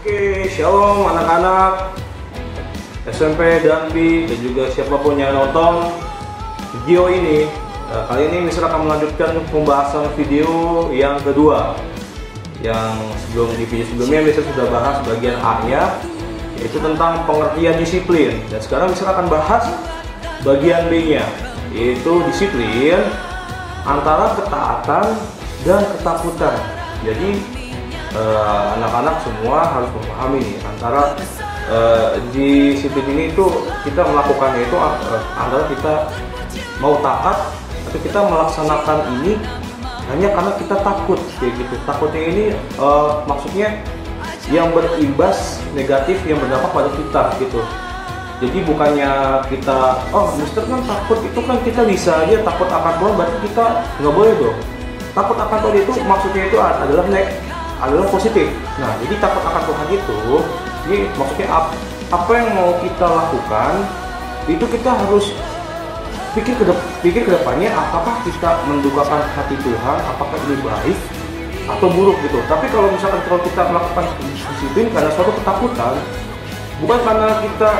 Oke, shalom anak-anak SMP dan B dan juga siapapun yang nonton video ini. Kali ini Mister akan melanjutkan pembahasan video yang kedua. Yang di video sebelumnya Mister sudah bahas bagian A-nya, yaitu tentang pengertian disiplin. Dan sekarang Mister akan bahas bagian B-nya, yaitu disiplin antara ketaatan dan ketakutan. Jadi anak-anak semua harus memahami nih, antara disiplin ini itu kita melakukannya itu antara kita mau taat atau kita melaksanakan ini hanya karena kita takut, kayak gitu. Takutnya ini maksudnya yang berimbas negatif yang berdampak pada kita gitu. Jadi bukannya kita, oh Mister kan takut, itu kan kita bisa aja takut akan Tuhan, berarti kita nggak boleh dong. Takut akan Tuhan itu maksudnya itu adalah positif. Nah, jadi takut akan Tuhan itu, ini maksudnya apa yang mau kita lakukan, itu kita harus pikir ke depannya, apakah kita mendukakan hati Tuhan, apakah ini baik atau buruk gitu. Tapi kalau misalkan kita melakukan disiplin karena suatu ketakutan, bukan karena kita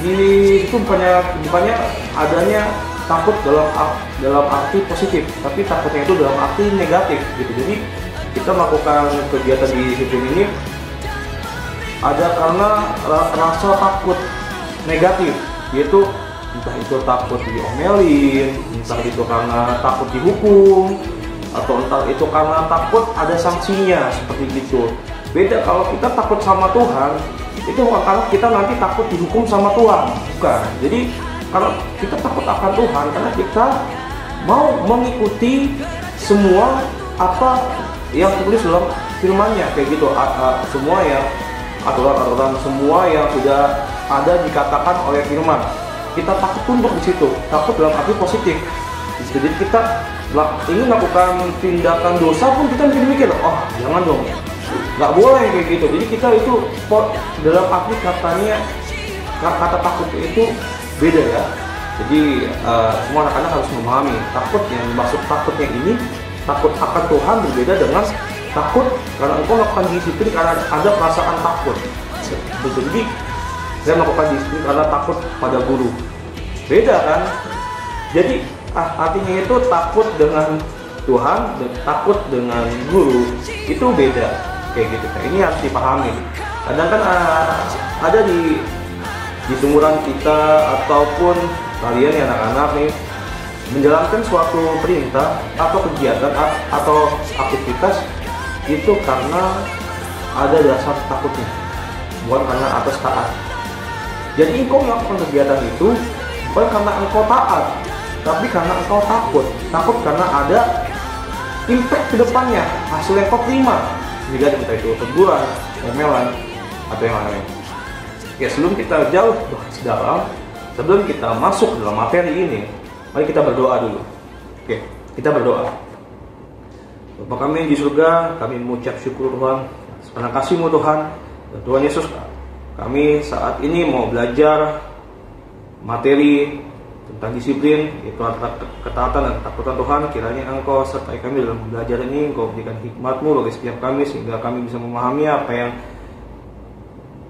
itu bukannya adanya takut dalam arti positif, tapi takutnya itu dalam arti negatif gitu. Jadi kita melakukan kegiatan di disiplin ini ada karena rasa takut negatif, yaitu entah itu takut diomelin, entah itu karena takut dihukum, atau entah itu karena takut ada sanksinya, seperti itu. Beda kalau kita takut sama Tuhan, itu bukan karena kita nanti takut dihukum sama Tuhan, bukan. Jadi kalau kita takut akan Tuhan karena kita mau mengikuti semua apa yang tertulis dalam firman-Nya, kayak gitu. Semua yang aturan-aturan semua yang sudah ada dikatakan oleh firman, kita takut tunduk di situ. Takut dalam arti positif. Jadi kita ingin melakukan tindakan dosa pun kita mikir, oh jangan dong, nggak boleh kayak gitu. Jadi kita itu dalam arti kata takut itu beda ya. Jadi semua anak-anak harus memahami takut yang dimaksud takutnya ini. Takut akan Tuhan berbeda dengan takut karena engkau melakukan disiplin karena ada perasaan takut. Jadi saya melakukan disiplin karena takut pada guru. Beda kan? Jadi artinya itu takut dengan Tuhan dan takut dengan guru itu beda, kayak gitu. Nah, ini harus dipahami. Kadang kan ada di seumuran kita ataupun kalian ya anak-anak nih, menjalankan suatu perintah atau kegiatan atau aktivitas itu karena ada dasar takutnya, bukan karena atas taat. Jadi engkau melakukan kegiatan itu bukan karena engkau taat, tapi karena engkau takut karena ada impact ke depannya, hasil yang kau terima, jika entah itu teguran, omelan, atau yang lain. Ya, sebelum kita jauh bahas dalam, sebelum kita masuk dalam materi ini, mari kita berdoa dulu. Oke, kita berdoa. Bapa kami di surga, kami mengucap syukur Tuhan karena kasih-Mu Tuhan. Dan Tuhan Yesus, kami saat ini mau belajar materi tentang disiplin, yaitu ketaatan dan ketakutan Tuhan. Kiranya Engkau sertai kami dalam belajar ini, Engkau berikan hikmat-Mu bagi setiap kami, sehingga kami bisa memahami apa yang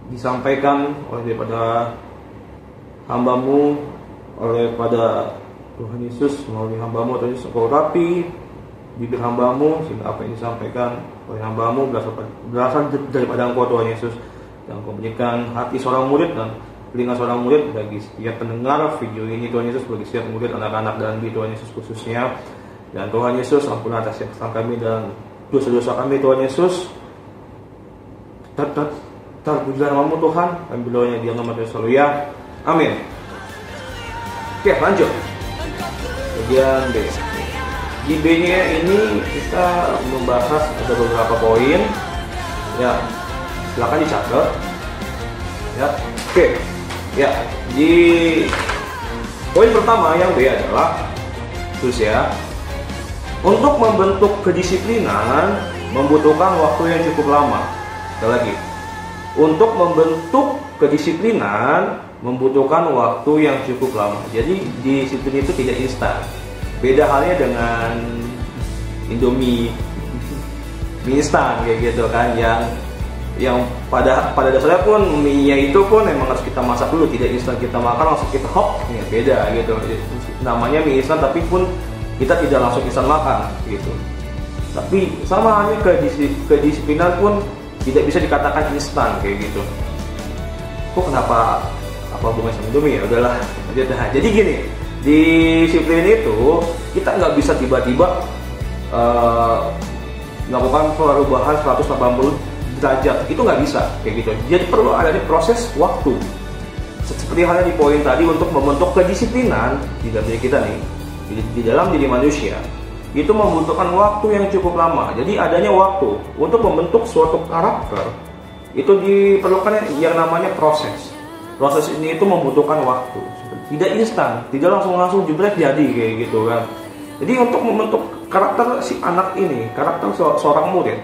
disampaikan daripada hamba-Mu, oleh pada Tuhan Yesus melalui hamba-Mu. Tuhan Yesus, Engkau rapi bibir hamba-Mu sehingga apa yang disampaikan oleh hamba-Mu berasal daripada Engkau Tuhan Yesus. Dan Engkau berikan hati seorang murid dan telinga seorang murid bagi setiap pendengar video ini Tuhan Yesus, bagi setiap murid, anak-anak dan di Tuhan Yesus khususnya. Dan Tuhan Yesus, ampun atas kesalahan kami dan dosa-dosa kami Tuhan Yesus. Terpujilah nama-Mu Tuhan, kami berdoanya di nama Tuhan selalu ya. Amin. Oke, lanjut. Bagian B. Di B-nya ini kita membahas ada beberapa poin. Ya, silakan dicatat. Ya, oke. Ya, di poin pertama yang B adalah terus ya. Untuk membentuk kedisiplinan membutuhkan waktu yang cukup lama. Sekali lagi. Untuk membentuk kedisiplinan membutuhkan waktu yang cukup lama. Jadi disiplin itu tidak instan. Beda halnya dengan Indomie mie instan kayak gitu kan, yang yang pada dasarnya pun mie-nya itu pun memang harus kita masak dulu, tidak instan kita makan langsung kita hop, ya beda gitu. Namanya mie instan tapi pun kita tidak langsung instan makan gitu. Tapi sama halnya kedisiplinan pun tidak bisa dikatakan instan kayak gitu. Kok kenapa apa hubungannya sama Indomie ya? Udahlah. Jadi gini, disiplin itu kita nggak bisa tiba-tiba melakukan perubahan 180 derajat, itu nggak bisa kayak gitu. Jadi perlu ada proses waktu. Seperti halnya di poin tadi, untuk membentuk kedisiplinan di dalam diri kita nih, di dalam diri manusia, itu membutuhkan waktu yang cukup lama. Jadi adanya waktu untuk membentuk suatu karakter itu diperlukan yang namanya proses. Proses ini itu membutuhkan waktu, tidak instan, tidak langsung jebret jadi kayak gitu kan. Jadi untuk membentuk karakter si anak ini, karakter seorang murid,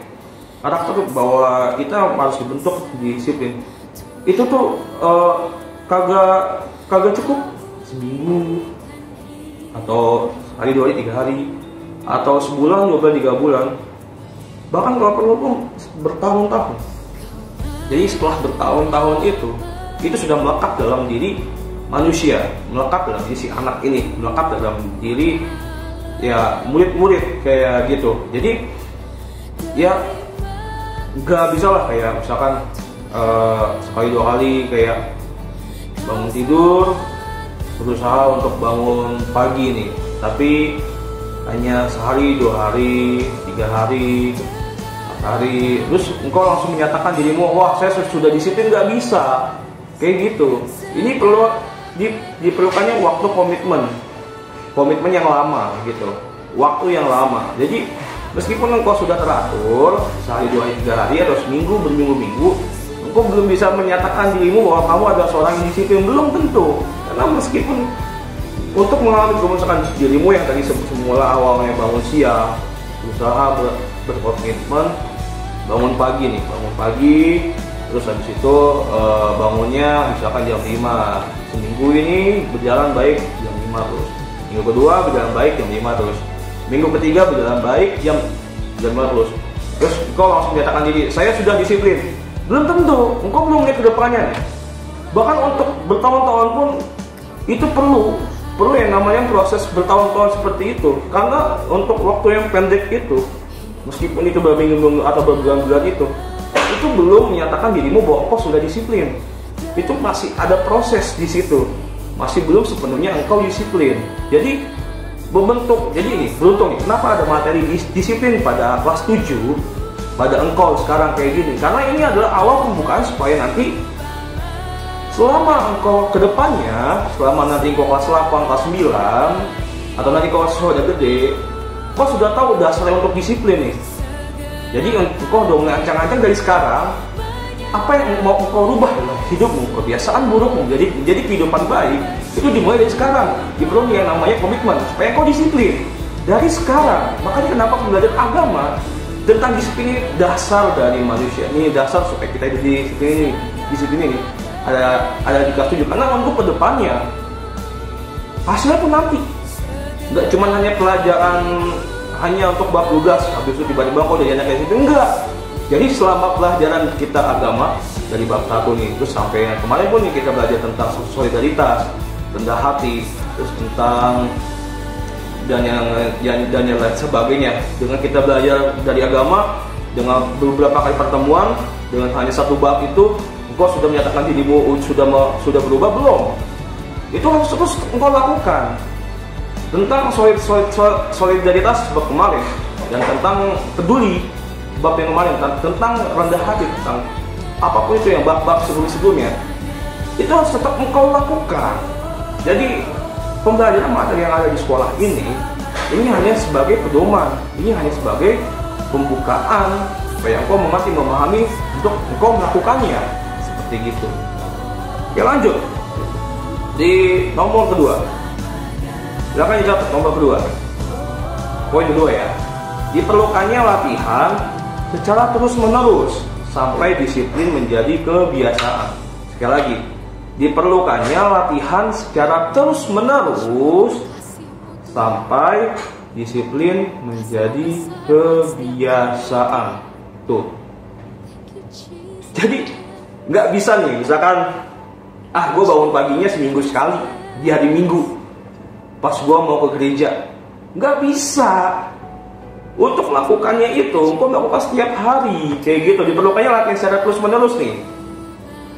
karakter bahwa kita harus dibentuk disiplin, itu tuh kagak cukup seminggu atau hari 2 hari 3 hari atau sebulan 2 bulan 3 bulan, bahkan kalau perlu pun bertahun-tahun. Jadi setelah bertahun-tahun itu sudah melekat dalam diri manusia, melekat dalam diri si anak ini, melekat dalam diri ya murid-murid kayak gitu. Jadi ya nggak bisa lah kayak misalkan sekali 2 kali kayak bangun tidur berusaha untuk bangun pagi nih, tapi hanya sehari 2 hari 3 hari 4 hari terus engkau langsung menyatakan dirimu wah saya sudah disiplin, nggak bisa kayak gitu. Ini perlu diperlukannya waktu, komitmen yang lama gitu, waktu yang lama. Jadi meskipun engkau sudah teratur sehari 2 hari 3 hari atau seminggu berminggu-minggu, engkau belum bisa menyatakan dirimu bahwa kamu adalah seorang yang disiplin, belum tentu. Karena meskipun untuk mengalami misalkan dirimu yang tadi semula awalnya bangun siang, berusaha berkomitmen bangun pagi, terus habis itu bangunnya misalkan jam 5, seminggu ini berjalan baik jam 5 terus, minggu kedua berjalan baik jam 5 terus, minggu ketiga berjalan baik jam 5 terus engkau langsung menyatakan diri saya sudah disiplin, belum tentu. Engkau belum lihat ke depannya nih. Bahkan untuk bertahun-tahun pun itu perlu yang namanya proses bertahun-tahun seperti itu. Karena untuk waktu yang pendek itu, meskipun itu berminggu atau berbulan-bulan itu belum menyatakan dirimu bahwa engkau sudah disiplin. Itu masih ada proses di situ, masih belum sepenuhnya engkau disiplin. Jadi ini beruntung nih, kenapa ada materi disiplin pada kelas 7 pada engkau sekarang kayak gini, karena ini adalah awal pembukaan supaya nanti selama engkau kedepannya, selama nanti engkau kelas 8, kelas 9 atau nanti engkau sudah gede, engkau sudah tahu dasarnya untuk disiplin nih. Jadi engkau udah mulai ancang-ancang dari sekarang apa yang mau engkau rubah dalam hidupmu, kebiasaan burukmu jadi kehidupan baik, itu dimulai dari sekarang. Diperlukan yang namanya komitmen supaya engkau disiplin dari sekarang. Makanya kenapa belajar agama tentang disiplin ini dasar dari manusia, ini dasar supaya kita hidup di disiplin ini ada di kelas 7. Karena untuk kedepannya hasilnya pun nanti nggak cuma hanya pelajaran hanya untuk bab 12 habis itu tiba-tiba kok udah jalan kayak gitu, enggak. Jadi selama pelajaran kita agama dari bab 1 nih, terus sampai yang kemarin pun nih kita belajar tentang solidaritas, rendah hati, terus tentang dan yang lain sebagainya. Dengan kita belajar dari agama dengan beberapa kali pertemuan, dengan hanya 1 bab itu engkau sudah menyatakan dirimu sudah berubah belum? Itu harus terus engkau lakukan. Tentang solidaritas bab kemarin, dan tentang peduli bab yang kemarin, tentang rendah hati, tentang apapun itu yang bab-bab sebelumnya, itu harus tetap engkau lakukan. Jadi pembelajaran materi yang ada di sekolah ini hanya sebagai pedoman, ini hanya sebagai pembukaan supaya engkau mengerti, memahami untuk engkau melakukannya seperti gitu. Oke, lanjut di nomor kedua. Silakan dicatat nomor kedua. Poin kedua ya. Diperlukannya latihan secara terus-menerus sampai disiplin menjadi kebiasaan. Sekali lagi, diperlukannya latihan secara terus-menerus sampai disiplin menjadi kebiasaan. Tuh. Jadi nggak bisa nih, misalkan gue bangun paginya seminggu sekali di hari Minggu pas gue mau ke gereja. Nggak bisa. Untuk melakukannya itu kok melakukan setiap hari kayak gitu, diperlukannya latihan secara terus menerus nih,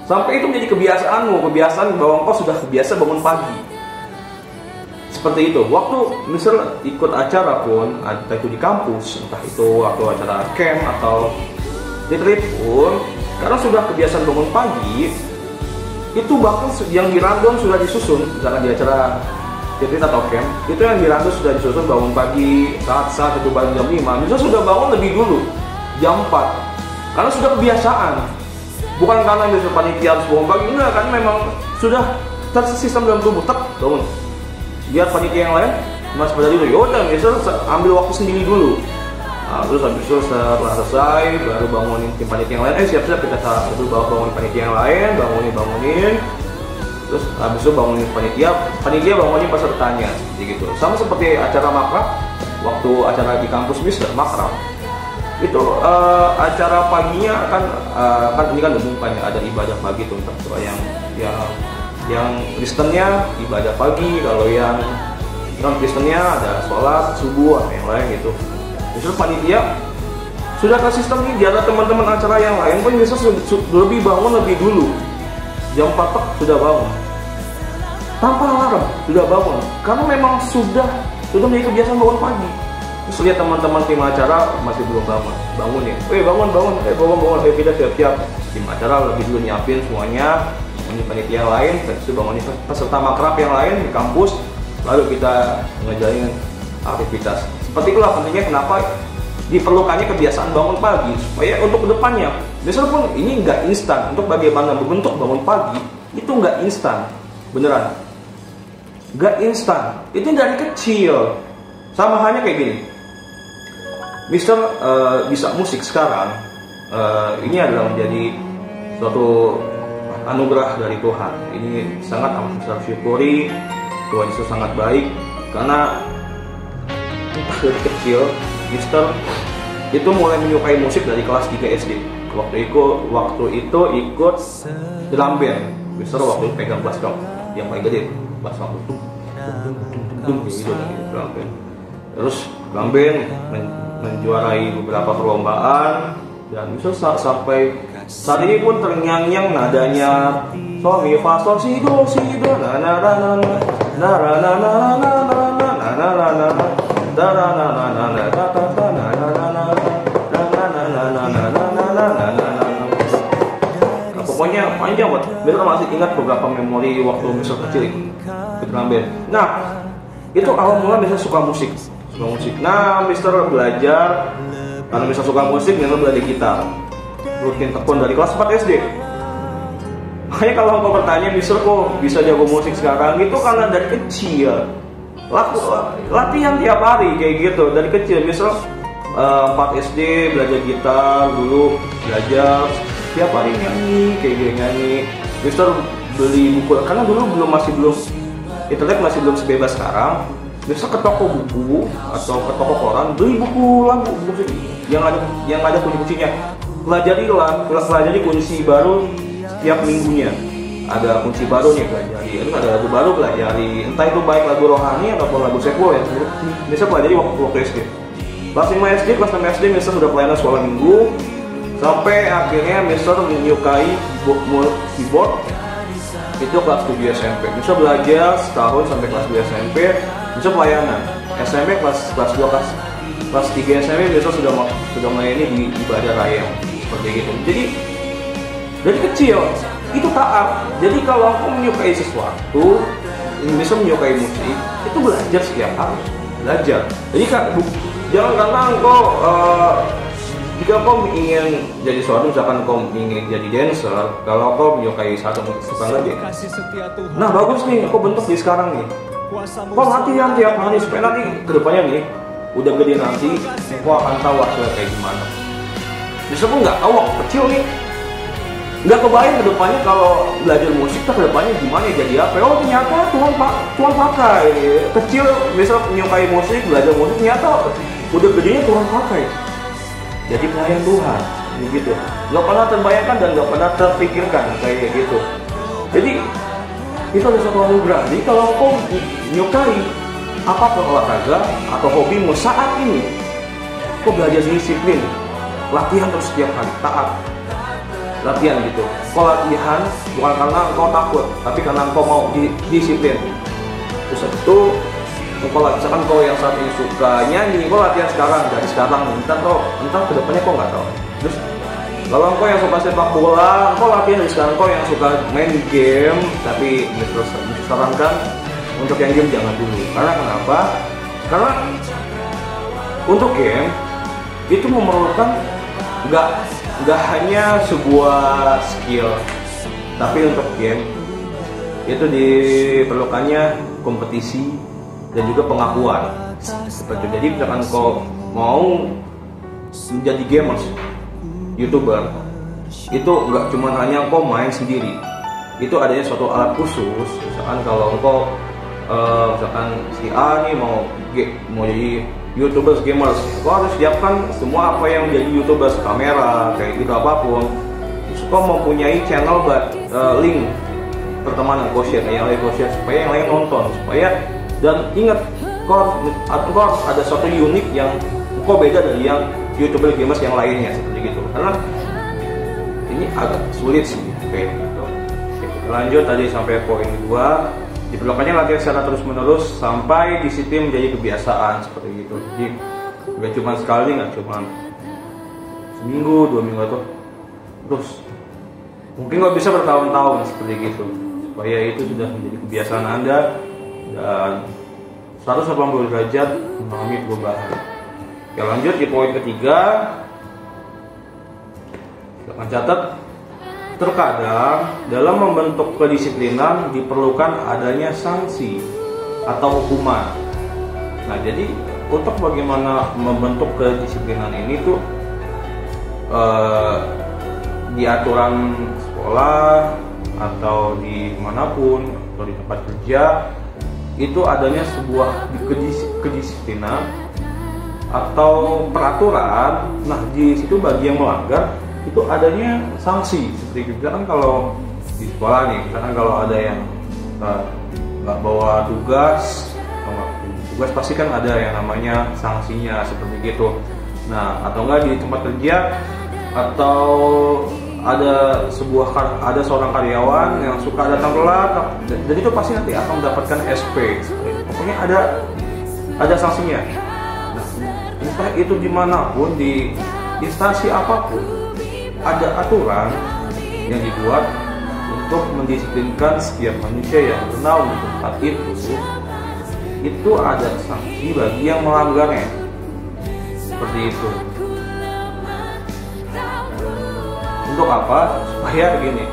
sampai itu menjadi kebiasaanmu, kebiasaan bahwa kau sudah kebiasa bangun pagi. Seperti itu. Waktu misal ikut acara pun, entah itu di kampus, entah itu waktu acara camp atau retreat pun, karena sudah kebiasaan bangun pagi, itu bahkan yang di rundown sudah disusun. Misalkan di acara retreat atau camp, itu yang di rundown sudah disusun bangun pagi saat itu bangun jam 5, misalnya sudah bangun lebih dulu jam 4, karena sudah kebiasaan. Bukan karena misal panitia harus bangun pagi, enggak, kan memang sudah tersistem dalam tubuh, bangun. Biar panitia yang lain masih pada dulu, yaudah misal ambil waktu sendiri dulu. Nah, terus habis itu setelah selesai baru bangunin tim panitia yang lain, siap-siap kita itu bangunin panitia yang lain, bangunin. Terus habis itu bangunin panitia bangunin pesertanya, gitu. Sama seperti acara makrab, waktu acara di kampus Mister makrab. Itu acara paginya kan ini kan umum kan ya, ada ibadah pagi tuh, yang Kristennya ibadah pagi, kalau yang non Kristennya ada sholat subuh atau yang lain gitu. Justru panitia sudah ke sistem ini, di ada teman-teman acara yang lain pun bisa lebih bangun lebih dulu, jam 4 sudah bangun tanpa alarm, sudah bangun karena memang sudah menjadi kebiasaan bangun pagi. Terus lihat teman-teman tim acara masih belum bangun ya, bangun, kita siap-siap. Tim acara lebih dulu nyiapin semuanya, bangunin panitia yang lain, terus bangunin peserta makrab yang lain di kampus, lalu kita ngejalin aktivitas. Seperti itulah pentingnya kenapa diperlukannya kebiasaan bangun pagi, supaya untuk kedepannya, meskipun ini nggak instan, untuk bagaimana membentuk bangun pagi itu nggak instan, beneran nggak instan. Itu dari kecil, sama halnya kayak gini. Mister bisa musik sekarang, ini adalah menjadi suatu anugerah dari Tuhan. Ini sangat amat besar syukuri, Tuhan Yesus sangat baik, karena dari kecil Mister itu mulai menyukai musik dari kelas 3 SD. Waktu itu ikut drum band. Mister waktu itu pegang bass drum yang paling gede, bass drum gitu, drum band. Terus drum band menjuarai beberapa perlombaan, dan Mister sampai saat ini pun terngiang-ngiang nadanya sol mi fa sol si do na na na na na na na na na na. Pokoknya panjang banget. Mister masih ingat beberapa memori waktu Mister kecil itu drum band. Nah, itu awal mula Mister suka musik. Nah, Mister belajar, karena Mister suka musik, Mister belajar gitar rutin tekun dari kelas 4 SD. Makanya kalau engkau bertanya, Mister kok bisa jago musik sekarang, itu karena dari kecil latihan tiap hari kayak gitu. Dari kecil Mister 4 SD belajar gitar dulu, belajar tiap hari nyanyi. Mister beli buku, karena dulu internet masih belum sebebas sekarang. Mister ke toko buku atau ke toko koran, beli buku lagu musik yang ada kunci-kuncinya. Pelajari kunci baru setiap minggunya. Ada kunci baru nih pelajari, terus ada lagu baru pelajari, entah itu baik lagu rohani ataupun lagu sekuler ya. Mister pelajari waktu SD. Kelas 5 SD, kelas 6 SD Mister sudah pelayanan sekolah minggu, sampai akhirnya Mister menyukai keyboard. Itu kelas 7 SMP. Mister belajar setahun sampai kelas 2 SMP. Mister pelayanan. SMP kelas 2 kelas 3 SMP Mister sudah melayani di ibadah raya seperti gitu. Jadi dari kecil itu taat. Jadi kalau aku menyukai sesuatu, Mister menyukai musik, itu belajar setiap hari. Belajar. Jadi jangan karena engkau jika kau ingin jadi sesuatu, misalkan kau ingin jadi dancer, kalau kau menyukai satu suka lagi, nah bagus nih, kau bentuk di sekarang nih, kau latihan tiap hari supaya nanti kedepannya nih, udah gede nanti, kau akan tahu hasilnya kayak gimana. Mister pun nggak tahu waktu kecil nih, nggak kebayang kedepannya kalau belajar musik, kedepannya gimana, jadi apa? Oh ternyata Tuhan pakai. Kecil Mister menyukai musik, belajar musik, ternyata udah gedenya Tuhan pakai. Jadi pelayan Tuhan. begitu. Nggak pernah terbayangkan dan nggak pernah terpikirkan kayak gitu. Jadi itu ada satu anugerah. Jadi kalau kau menyukai apapun olahraga atau hobimu saat ini, kau belajar disiplin, latihan terus setiap hari, taat, latihan gitu. Kau latihan bukan karena kau takut, tapi karena kau mau disiplin. Terus itu kalau misalkan kau yang saat ini suka nyanyi, kau latihan sekarang, dari sekarang, entah kedepannya kau nggak tahu. Terus kalau kau yang suka sepak bola, kau latihan dari sekarang. Kau yang suka main game, tapi disarankan untuk yang game jangan dulu. Karena kenapa? Karena untuk game itu memerlukan nggak hanya sebuah skill, tapi untuk game itu diperlukannya kompetisi dan juga pengakuan. Seperti jadi misalkan kau mau menjadi gamers, YouTuber, itu nggak cuma hanya kau main sendiri. Itu adanya suatu alat khusus. Misalkan kalau kau misalkan si A nih mau jadi YouTubers gamers, kau harus siapkan semua apa yang menjadi YouTubers, kamera, kayak gitu apapun. Terus kau mempunyai channel buat link pertemanan, kau share, supaya yang lain nonton, supaya dan ingat kau harus ada suatu unik yang kau beda dari yang YouTuber gamers yang lainnya seperti gitu. Karena ini agak sulit sih kayak gitu. Lanjut tadi sampai poin 2, diperlukannya latihan secara terus-menerus sampai disiplin menjadi kebiasaan seperti gitu. Jadi nggak cuma sekali, nggak cuma seminggu, 2 minggu atau terus. Mungkin nggak bisa bertahun-tahun seperti gitu. Supaya itu sudah menjadi kebiasaan Anda dan 180 derajat mengalami perubahan. Oke, lanjut di poin ketiga. Silakan catat. Terkadang dalam membentuk kedisiplinan diperlukan adanya sanksi atau hukuman. Nah, jadi untuk bagaimana membentuk kedisiplinan ini tuh di aturan sekolah atau di manapun atau di tempat kerja itu adanya sebuah kedisiplinan atau peraturan. Nah, di situ bagi yang melanggar itu adanya sanksi. Seperti juga kan kalau di sekolah nih, misalkan kalau ada yang nggak bawa tugas pasti kan ada yang namanya sanksinya seperti gitu. Nah, atau enggak di tempat kerja atau ada seorang karyawan yang suka datang telat, dan itu pasti nanti akan mendapatkan SP. Pokoknya ada sanksinya. Nah, entah itu dimanapun, di instansi apapun, ada aturan yang dibuat untuk mendisiplinkan setiap manusia yang bernaung di tempat itu ada sanksi bagi yang melanggarnya. Seperti itu. Untuk apa? Supaya begini,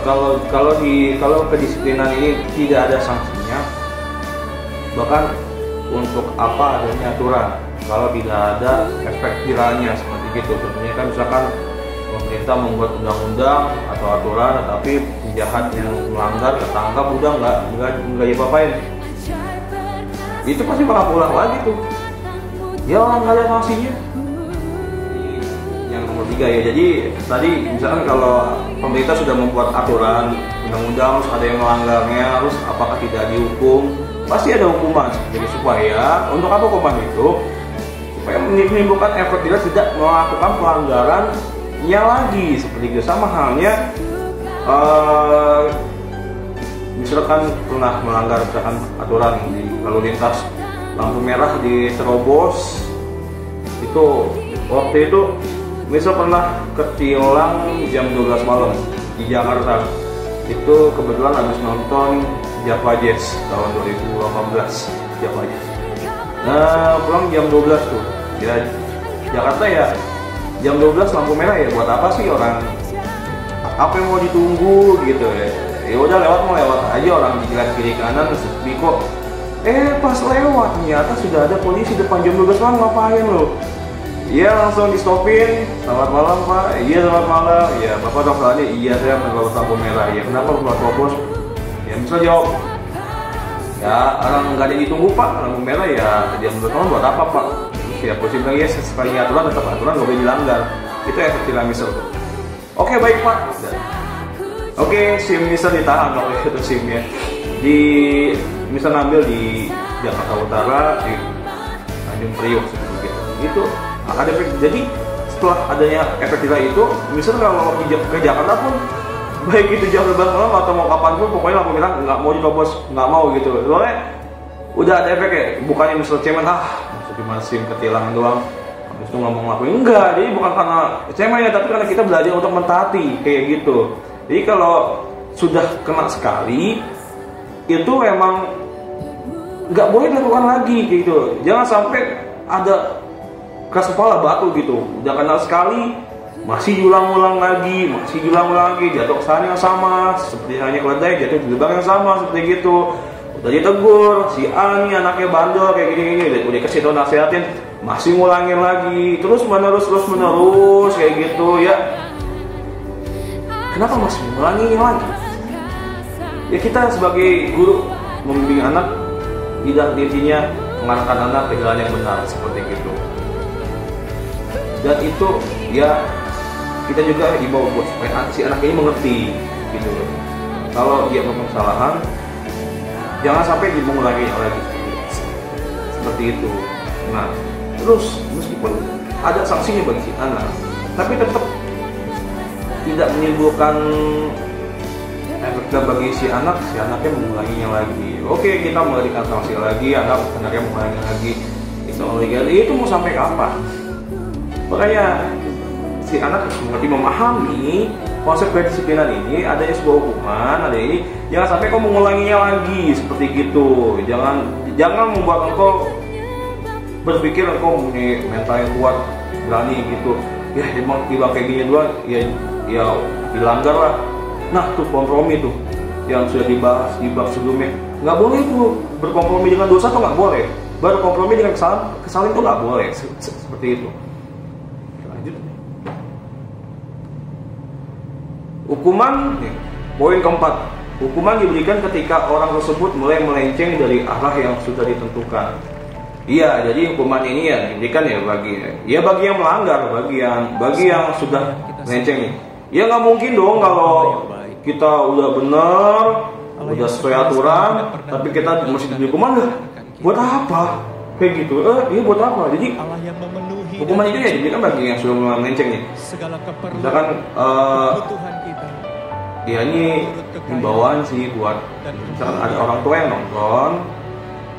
kalau kedisiplinan ini tidak ada sanksinya, bahkan untuk apa adanya aturan kalau tidak ada efek viralnya seperti gitu. Contohnya kan misalkan pemerintah membuat undang-undang atau aturan, tapi penjahat yang melanggar ketangkap udah nggak diapa-apain, itu pasti bakal pulang lagi tuh. Ya orang nggak ada sanksinya. Yang nomor 3 ya, jadi tadi misalkan kalau pemerintah sudah membuat aturan undang-undang, terus ada yang melanggarnya, terus apakah tidak dihukum? Pasti ada hukuman. Jadi supaya untuk apa hukuman itu? Supaya menimbulkan efek jelas tidak melakukan pelanggarannya lagi. Seperti itu. Sama halnya misalkan pernah melanggar misalkan aturan di lalu lintas, lampu merah diterobos, itu waktu itu misal pernah ketilang jam 12 malam di Jakarta. Itu kebetulan habis nonton Java Jazz tahun 2018, Java Jazz. Nah, pulang jam 12 tuh. Ya Jakarta ya jam 12 lampu merah ya, buat apa sih orang? Apa yang mau ditunggu gitu ya? Ya udah lewat aja, orang dijilat kiri kanan sepi kok. Pas lewat ternyata sudah ada polisi depan jam 12 malam. Ngapain lo? Iya, langsung di stopin. Selamat malam Pak. Iya, selamat malam. Ya Bapak dong soalnya. Iya, saya melewati lampu merah. Ya kenapa Bapak bos? Ya bisa jawab. Ya orang nggak ada yang ditunggu Pak, lampu merah ya jam 12 malam buat apa Pak? Ya polisi bilang ya sekali aturan tetap aturan, nggak boleh dilanggar. Itu efek tilang misal tuh. Oke, baik Pak. Oke, SIM misal ditahan oleh itu SIM-nya. Misal ngambil di Jakarta Utara, di Tanjung Priok seperti itu. Itu ada efek. Jadi setelah adanya efek tilang itu, misal kalau ke Jakarta pun, baik itu jam terbang malam atau mau kapan pun, pokoknya lampu merah nggak mau dicobos, nggak mau gitu. Soalnya udah ada efeknya. Bukannya misal cemen, cuma SIM ketilangan doang, habis itu ngomong-ngomong, enggak. Jadi bukan karena cemen ya, tapi karena kita belajar untuk mentaati kayak gitu. Jadi kalau sudah kena sekali, itu emang nggak boleh dilakukan lagi gitu. Jangan sampai ada keras kepala batu gitu. Udah kena sekali, masih diulang-ulang lagi, jatuh ke sana yang sama, seperti hanya keledai jatuh di lubang yang sama seperti gitu. Udah ditegur, si A nih anaknya bandel kayak gini-gini, udah kasih tau nasihatin, masih ngulangin lagi, terus menerus kayak gitu ya. Kenapa masih ngulanginnya lagi? Ya kita sebagai guru membimbing anak, tidak intinya mengarahkan anak ke jalan yang benar seperti gitu. Dan itu ya kita juga dibawa buat supaya si anak ini mengerti gitu. Kalau dia melakukan kesalahan, jangan sampai mengulangi lagi seperti itu. Nah, terus meskipun ada sanksinya bagi si anak, tapi tetap tidak menimbulkan efek bagi si anaknya mengulanginya lagi. Oke, kita memberikan sanksi lagi, anaknya mengulangi lagi. Itu mau sampai kapan? Makanya si anak mengerti, memahami konsep kedisiplinan ini, adanya sebuah hukuman, ada ini, jangan sampai kau mengulanginya lagi seperti gitu. Jangan membuat engkau berpikir engkau punya mental yang kuat, berani gitu. Ya emang tiba kayak gini doang, ya dilanggar lah. Nah tuh kompromi tuh yang sudah dibahas di bab sebelumnya, nggak boleh tuh berkompromi dengan dosa tuh nggak boleh. Berkompromi dengan kesalahan tuh nggak boleh seperti itu. Lanjut. Hukuman, poin keempat. Hukuman diberikan ketika orang tersebut mulai melenceng dari arah yang sudah ditentukan. Iya, jadi hukuman ini ya diberikan ya bagi yang melanggar, bagi yang sudah melenceng nih. Ya nggak mungkin dong kalau kita udah benar, udah sesuai aturan, tapi kita masih diberi hukuman, buat apa? Kayak gitu, iya buat apa? Jadi hukuman itu ya diberikan bagi yang sudah melenceng nih. Misalkan ya ini himbauan sih buat misalkan ada orang tua yang nonton,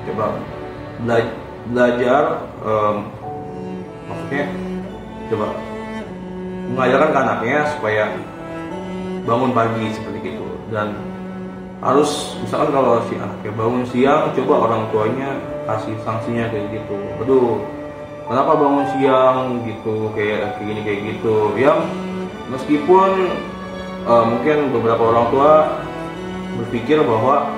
coba belajar, maksudnya coba mengajarkan ke anaknya supaya bangun pagi seperti itu. Dan harus misalkan kalau si anaknya bangun siang, coba orang tuanya kasih sanksinya kayak gitu. Aduh, kenapa bangun siang gitu, kayak gini kayak gitu. Yang meskipun mungkin beberapa orang tua berpikir bahwa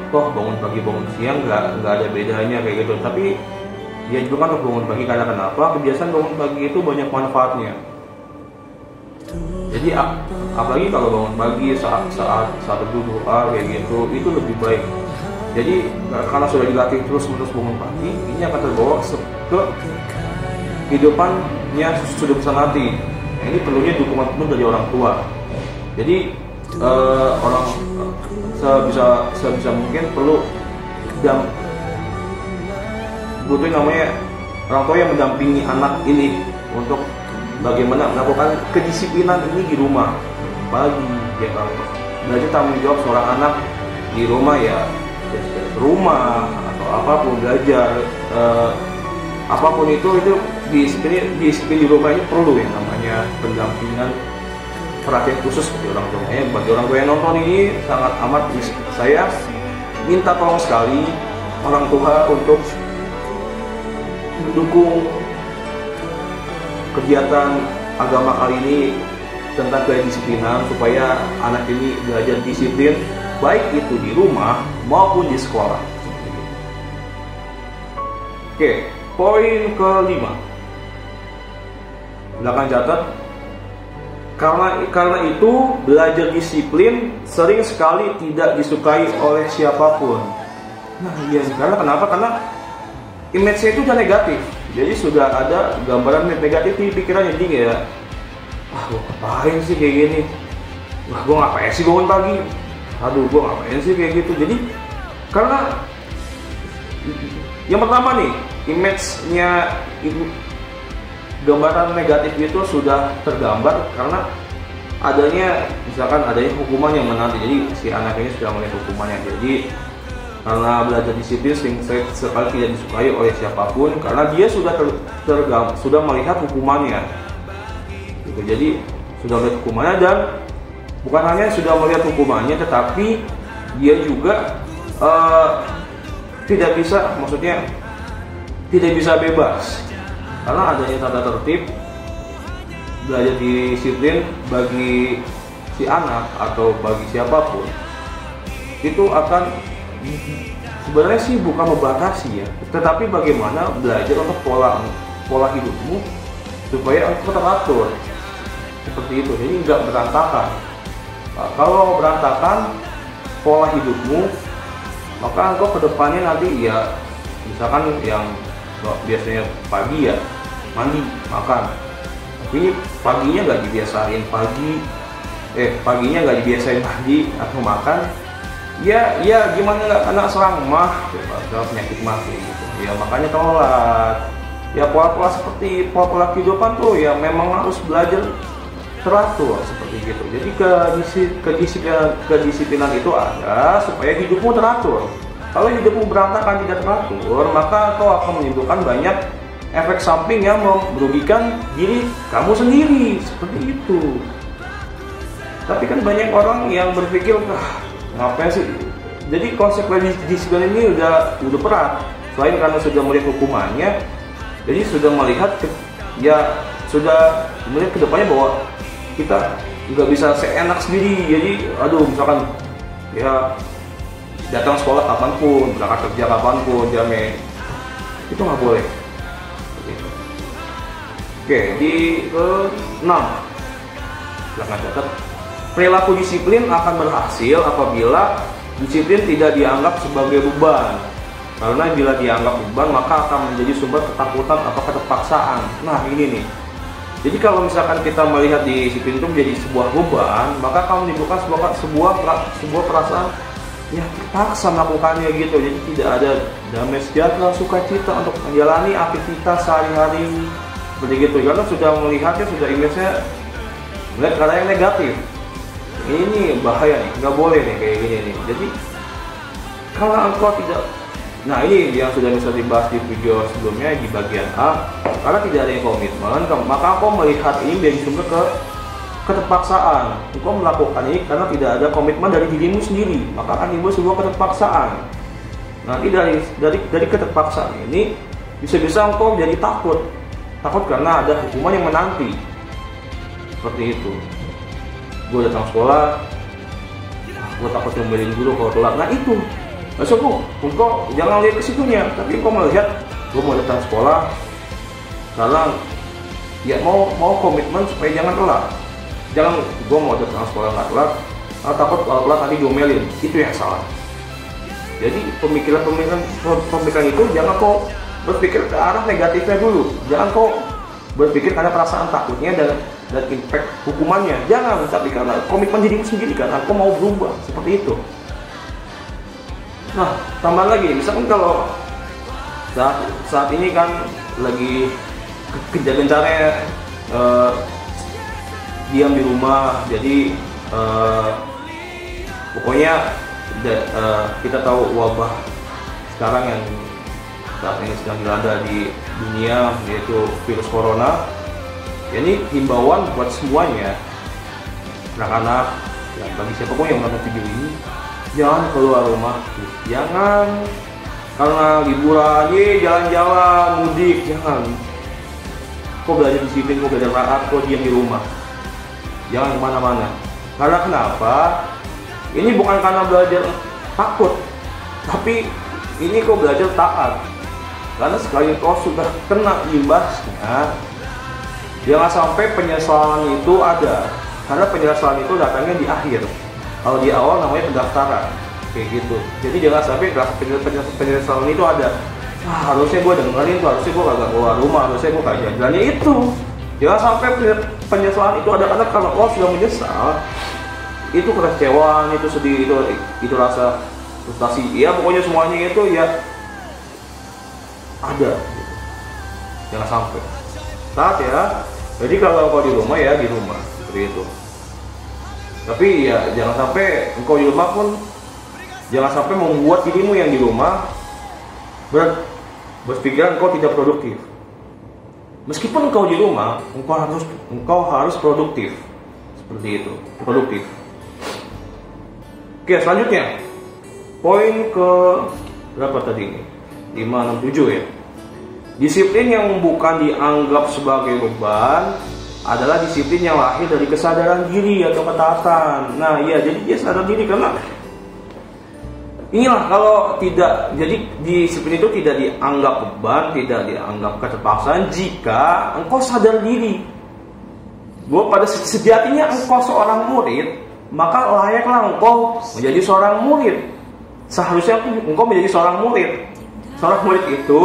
toh bangun pagi bangun siang nggak ada bedanya kayak gitu, tapi dia juga kan bangun pagi karena kenapa? Kebiasaan bangun pagi itu banyak manfaatnya. Jadi apalagi kalau bangun pagi saat berdoa kayak gitu, itu lebih baik. Jadi karena sudah dilatih terus-menerus bangun pagi, ini akan terbawa ke kehidupannya sudah besar nanti. Nah, ini perlunya dukungan penuh dari orang tua. Jadi orang sebisa mungkin perlu butuh namanya orang tua yang mendampingi anak ini untuk bagaimana melakukan kedisiplinan ini di rumah. Apalagi ya kalau belajar tanggung jawab seorang anak di rumah ya rumah atau apapun belajar apapun itu disiplin di rumah ini perlu yang namanya pendampingan, perhatian khusus bagi orang tua. Bagi orang tua yang nonton ini sangat amat saya minta tolong sekali orang tua untuk mendukung kegiatan agama kali ini tentang kedisiplinan supaya anak ini belajar disiplin baik itu di rumah maupun di sekolah. Oke, poin kelima. Silakan catat. Karena itu belajar disiplin sering sekali tidak disukai oleh siapapun. Nah iya, karena kenapa? Karena image-nya itu udah negatif. Jadi sudah ada gambaran negatif di pikirannya. Jadi ya, gue ngapain sih kayak gini, gue ngapain sih bangun pagi, gue ngapain sih kayak gitu. Jadi karena yang pertama nih, image-nya gambaran negatif itu sudah tergambar karena adanya hukuman yang menanti. Jadi si anak ini sudah melihat hukumannya. Jadi karena belajar disiplin sekali tidak disukai oleh siapapun, karena dia sudah melihat hukumannya gitu. Jadi sudah melihat hukumannya, dan bukan hanya sudah melihat hukumannya, tetapi dia juga tidak bisa bebas karena adanya tata tertib. Belajar disiplin bagi si anak atau bagi siapapun itu akan sebenarnya sih bukan membatasi ya, tetapi bagaimana belajar untuk pola hidupmu supaya engkau teratur seperti itu. Jadi nggak berantakan. Nah, kalau berantakan pola hidupmu, maka engkau kedepannya nanti ya, misalkan yang biasanya pagi ya mandi makan, tapi paginya nggak dibiasain paginya nggak dibiasain mandi atau makan, ya gimana nggak kena serang mah, penyakit mah gitu ya. Makanya telat ya, pola-pola seperti pola kehidupan tuh ya memang harus belajar teratur seperti gitu. Jadi kedisiplinan itu ada supaya hidupmu teratur. Kalau hidupmu berantakan tidak teratur, maka kau akan menimbulkan banyak efek samping yang merugikan diri kamu sendiri seperti itu. Tapi kan banyak orang yang berpikir, ngapain sih? Jadi konsep disiplin ini udah berat. Selain karena sudah melihat hukumannya, jadi sudah melihat kedepannya bahwa kita nggak bisa seenak sendiri. Jadi misalkan ya datang sekolah kapanpun, berangkat kerja kapanpun, jamin itu nggak boleh. Oke, di ke-6 silahkan catat. Perilaku disiplin akan berhasil apabila disiplin tidak dianggap sebagai beban. Karena bila dianggap beban, maka akan menjadi sumber ketakutan atau keterpaksaan. Nah ini nih, jadi kalau misalkan kita melihat disiplin itu menjadi sebuah beban, maka akan menimbulkan sebuah perasaan ya terpaksa melakukannya gitu. Jadi tidak ada damai sejahtera, sukacita untuk menjalani aktivitas sehari-hari seperti gitu. Karena sudah melihatnya, sudah image-nya melihat karena yang negatif. Ini bahaya nih, nggak boleh nih kayak gini nih. Jadi kalau engkau tidak, nah ini yang sudah bisa dibahas di video sebelumnya di bagian A, karena tidak ada komitmen, maka engkau melihat ini menjadi sumber keterpaksaan. Engkau melakukan ini karena tidak ada komitmen dari dirimu sendiri, maka akan timbul sebuah keterpaksaan. Nanti dari keterpaksaan ini bisa-bisa engkau menjadi takut karena ada hukuman yang menanti. Seperti itu. Gue datang sekolah, gue takut ngomelin guru kalau telat. Nah itu, maksudku, engkau jangan lihat ke situnya, tapi engkau melihat gue mau datang sekolah karena ya mau komitmen supaya jangan telat. Jangan gue mau datang sekolah nggak telat, takut kalau telat nanti diomelin. Itu yang salah. Jadi pemikiran itu jangan kau berpikir ke arah negatifnya dulu. Jangan kau berpikir karena perasaan takutnya dan impact hukumannya. Jangan, tapi karena komitmen dirimu sendiri kan, aku mau berubah seperti itu. Nah, tambah lagi, misalkan kalau saat ini kan lagi gencar-gencarnya diam di rumah. Jadi pokoknya kita tahu wabah sekarang yang saat ini sedang dilanda di dunia, yaitu virus corona. Ini himbauan buat semuanya, anak-anak, ya, bagi siapapun yang menonton video ini, jangan keluar rumah, jangan karena liburan, jalan-jalan, mudik, jangan. Kau belajar disiplin, kau belajar taat, kau diam di rumah, jangan kemana-mana. Karena kenapa? Ini bukan karena belajar takut, tapi ini kau belajar taat. Karena sekali kau sudah kena imbasnya, jangan sampai penyesalan itu ada, karena penyesalan itu datangnya di akhir. Kalau di awal namanya pendaftaran, kayak gitu. Jadi jangan sampai penyesalan itu ada. harusnya gue dengerin tuh, harusnya gue kagak keluar rumah, harusnya gue kagak jalan. Ya itu, jangan sampai penyesalan itu ada, karena kalau lo sudah menyesal, itu kekecewaan, itu sedih, itu rasa frustasi, ya pokoknya semuanya itu ya ada. Jangan sampai. Saat ya, jadi kalau kau di rumah ya di rumah seperti itu. Tapi ya jangan sampai engkau di rumah pun jangan sampai membuat dirimu yang di rumah berpikiran engkau tidak produktif. Meskipun engkau di rumah, engkau harus produktif. Seperti itu, produktif. Oke, selanjutnya poin ke berapa tadi ini? 5, 6, 7 ya. Disiplin yang bukan dianggap sebagai beban adalah disiplin yang lahir dari kesadaran diri atau ketaatan. Nah, iya, jadi dia sadar diri karena inilah kalau tidak, jadi disiplin itu tidak dianggap beban, tidak dianggap keterpaksaan jika engkau sadar diri bahwa pada sejatinya engkau seorang murid, maka layaklah engkau menjadi seorang murid. Seharusnya engkau menjadi seorang murid. Seorang murid itu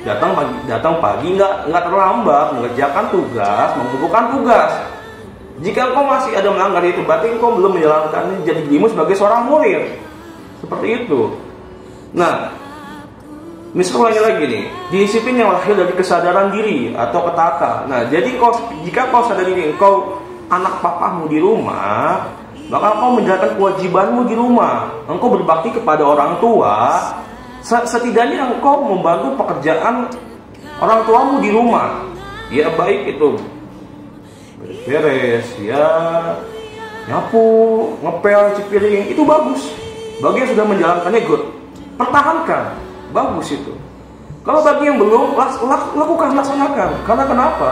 datang pagi nggak terlambat, mengerjakan tugas, mengumpulkan tugas. Jika engkau masih ada melanggar itu, berarti engkau belum menjalankan jadi dirimu sebagai seorang murid. Seperti itu. Nah, misalnya lagi nih, disiplin yang lahir dari kesadaran diri atau ketaatan. Nah, jadi jika kau sadar diri engkau anak papamu di rumah, maka engkau menjalankan kewajibanmu di rumah. Engkau berbakti kepada orang tua. Setidaknya engkau membantu pekerjaan orang tuamu di rumah. Ya baik itu beres, ya nyapu, ngepel, cuci piring, itu bagus. Bagi yang sudah menjalankannya good, pertahankan, bagus itu. Kalau bagi yang belum, lakukan, laksanakan. Karena kenapa?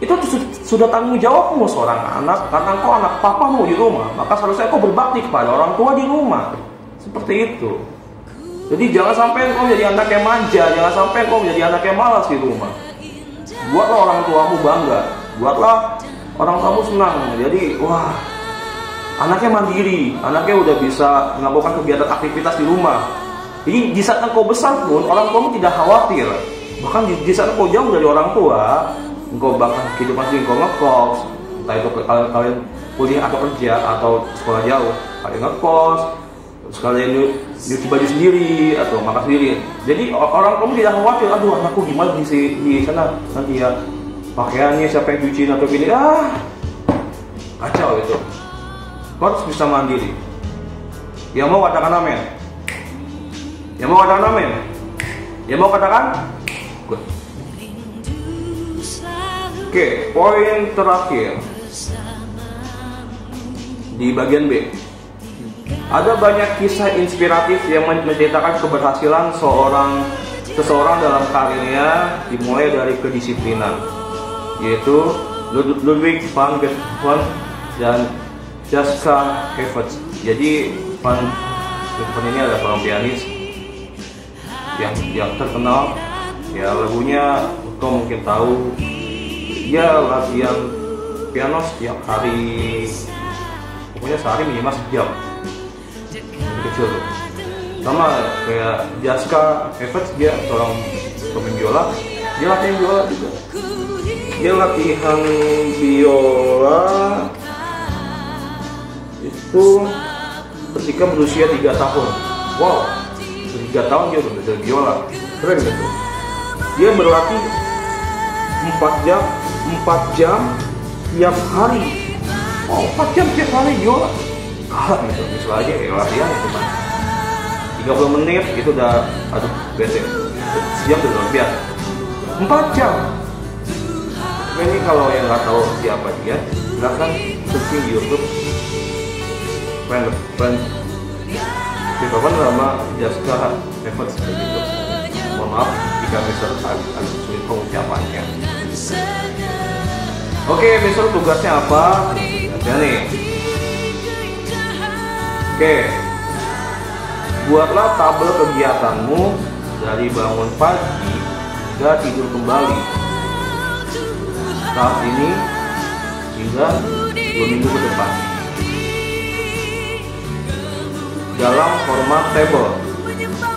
Itu sudah tanggung jawabmu seorang anak, karena engkau anak papamu di rumah, maka seharusnya engkau berbakti kepada orang tua di rumah. Seperti itu. Jadi jangan sampai engkau menjadi anak yang manja, jangan sampai engkau menjadi anak yang malas di rumah. Buatlah orang tuamu bangga, buatlah orang tuamu senang. Jadi wah, anaknya mandiri, anaknya udah bisa melakukan kegiatan aktivitas di rumah. Jadi di saat engkau besar pun orang tuamu tidak khawatir. Bahkan di saat engkau jauh dari orang tua, engkau bahkan kehidupan sendiri, engkau ngekos, entah itu kalian kuliah atau kerja atau sekolah jauh, kalian ngekos, sekalian nyuci baju sendiri atau makan sendiri. Jadi orang kamu tidak khawatir, aduh anakku gimana di sana nanti ya, pakaiannya siapa yang cuciin atau gini, kacau itu. Kau harus bisa mandiri. Yang mau katakan amin? Yang mau katakan amin? Yang mau katakan? Good. Oke, poin terakhir di bagian B. Ada banyak kisah inspiratif yang menceritakan keberhasilan seseorang dalam karirnya dimulai dari kedisiplinan, yaitu Ludwig van Beethoven dan Jascha Havertz. Jadi Van Beethoven ini adalah seorang pianis yang terkenal. Ya lagunya kau mungkin tahu. Dia latihan piano setiap hari, pokoknya sehari minimal sejam. Kecil tuh. Sama kayak Jascha Havertz, dia seorang pemain biola, dia latihan biola juga. Dia latihan biola itu ketika berusia 3 tahun. Wow, 3 tahun dia udah belajar biola, keren gitu. Dia berlatih 4 jam tiap hari. Wow, 4 jam tiap hari biola. Kalah gitu, misalnya aja ya latihan ya cuma 30 menit itu udah, aduh bete, sejam udah luar biasa. 4 jam. Ini kalau yang nggak tahu siapa dia, silahkan searching di YouTube. Friend Beethoven sama Jascha Havertz gitu. Mohon maaf jika misalnya agak sulit pengucapannya. Oke, misal tugasnya apa? Ya nih. Oke, buatlah tabel kegiatanmu dari bangun pagi hingga tidur kembali saat ini hingga 2 minggu ke depan dalam format table.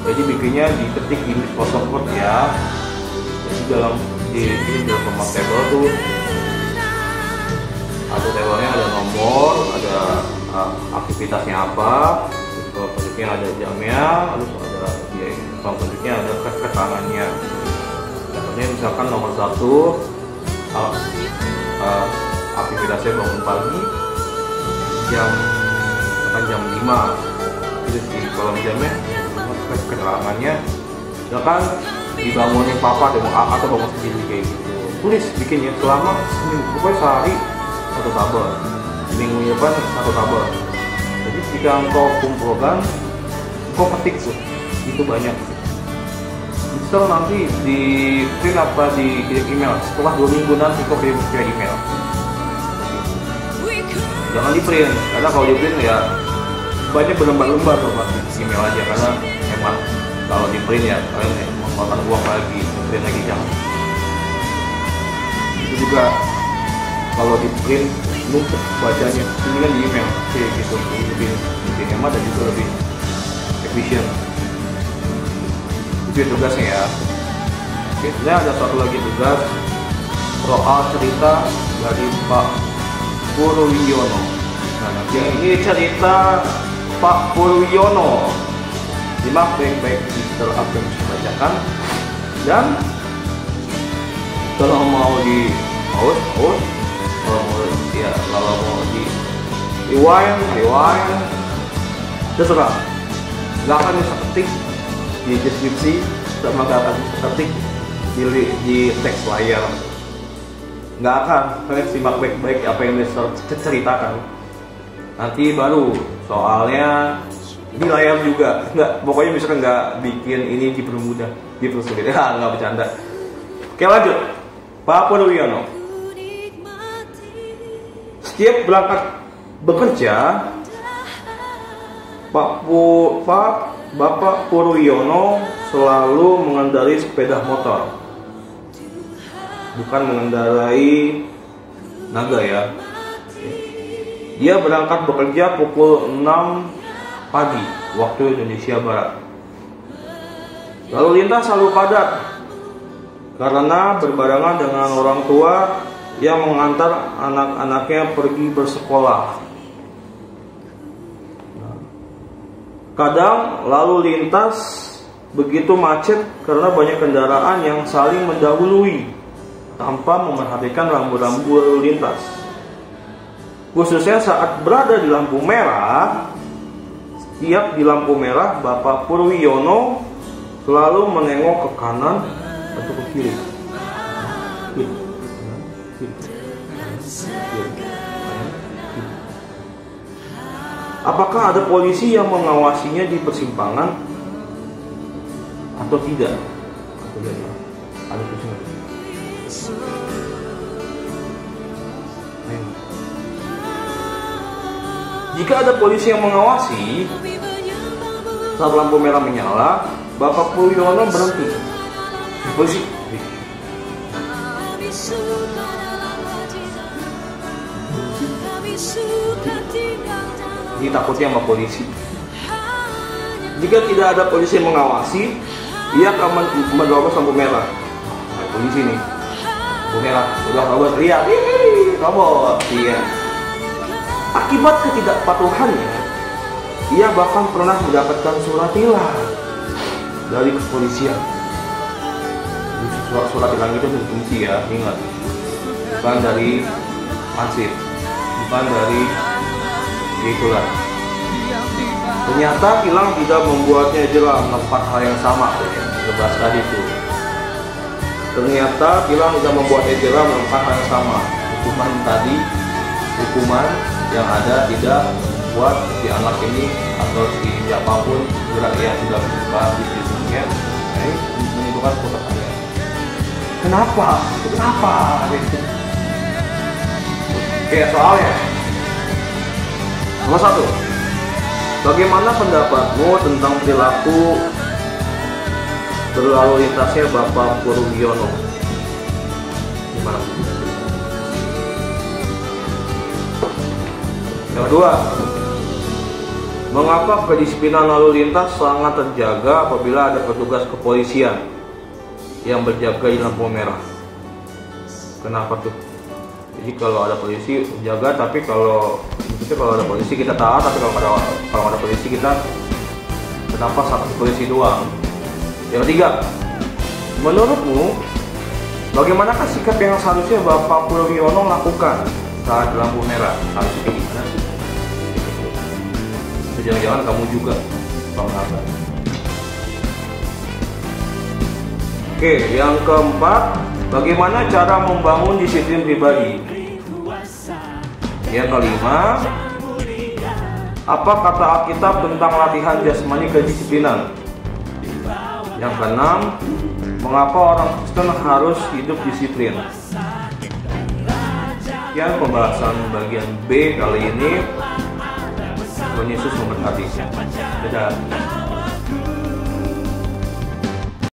Jadi bikinnya diketik di Microsoft Word ya. Jadi dalam format table tuh ada tabelnya, ada nomor, ada aktivitasnya apa, kalau projectnya ada jamnya, lalu ada kalau projectnya ada keterangannya. Contohnya misalkan nomor 1 aktivitasnya bangun pagi jam 5, itu di kolom jamnya keterangannya, misalkan dibangunin papa atau bangun sendiri kayak gitu. Tulis bikinnya selama seminggu, pokoknya sehari satu tabel, minggu depan satu tabel. Jadi jika engkau kumpulkan, engkau ketik tuh, itu banyak. Bisa nanti di print apa dikirim email. Setelah 2 minggu nanti kau kirim via email. Jangan di print, karena kalau di print ya banyak berlembar-lembar tuh pasti email aja, karena emang kalau di print ya kalian mengeluarkan uang lagi, print lagi jangan. Itu juga kalau di print numpuk bacanya, ini kan di email kayak gitu, lebih hemat dan juga lebih efisien. Itu tugasnya ya. Oke, sebenarnya ada satu lagi tugas soal cerita dari Pak Purwiono. Nah, yang ini cerita Pak Purwiono. Simak baik-baik, Mr. Abdul bisa bacakan. Dan kalau mau di pause, kalau mau di rewind, terserah. Gak akan bisa ketik di deskripsi, sama gak akan bisa ketik di teks layar. Nggak akan, kalian simak baik-baik apa yang diceritakan. Nanti baru soalnya di layar juga, nggak, pokoknya misalkan nggak bikin ini dipermudah, dipersulit. Nggak bercanda. Oke, lanjut. Pak Purwiono. Setiap berangkat bekerja, Bapak Purwiono selalu mengendarai sepeda motor, bukan mengendarai naga ya. Dia berangkat bekerja pukul 6 pagi waktu Indonesia Barat. Lalu lintas selalu padat karena berbarengan dengan orang tua yang mengantar anak-anaknya pergi bersekolah. Kadang lalu lintas begitu macet karena banyak kendaraan yang saling mendahului tanpa memperhatikan rambu-rambu lalu lintas. Khususnya saat berada di lampu merah, setiap di lampu merah Bapak Purwiono selalu menengok ke kanan atau ke kiri. Apakah ada polisi yang mengawasinya di persimpangan atau tidak? Ada polisi. Jika ada polisi yang mengawasi, saat lampu merah menyala, Bapak Purwiono berhenti. Polisi. Jadi takutnya sama polisi. Jika tidak ada polisi yang mengawasi, ia akan menerobos lampu merah. Nah, polisi nih, lampu merah, udah robot, lihat, robot, iya. Akibat ketidakpatuhannya, ia bahkan pernah mendapatkan surat tilang dari kepolisian. Surat tilang itu dari polisi ya, ingat, bukan dari Ansip, bukan dari itulah. Ternyata tilang tidak membuatnya jerah melakukan hal yang sama, sebelas tadi itu. Ternyata tilang tidak membuatnya jerah melakukan hal yang sama. Hukuman yang ada tidak buat si anak ini atau si siapapun gerak yang sudah buka di sisinya menimbulkan pertanyaan. Kenapa? Oke, soalnya nomor 1. Bagaimana pendapatmu tentang perilaku berlalu lintasnya Bapak Purwiono? Gimana? Yang kedua, Mengapa kedisiplinan lalu lintas sangat terjaga apabila ada petugas kepolisian yang berjaga di lampu merah? Kenapa tuh? Jadi kalau ada polisi jaga, tapi kalau ada polisi kita taat, tapi kalau ada polisi kita kenapa satu polisi doang? Yang ketiga, menurutmu bagaimanakah sikap yang seharusnya Bapak Purwiono lakukan saat lampu merah? Harusnya kayak gimana sih? Jangan-jangan kamu juga Bang Abah. Oke, yang keempat, bagaimana cara membangun disiplin pribadi? Yang kelima, apa kata Alkitab tentang latihan jasmani kedisiplinan? Yang keenam, mengapa orang Kristen harus hidup disiplin? Sekian pembahasan bagian B kali ini. Tuhan Yesus memberkati. Dadah.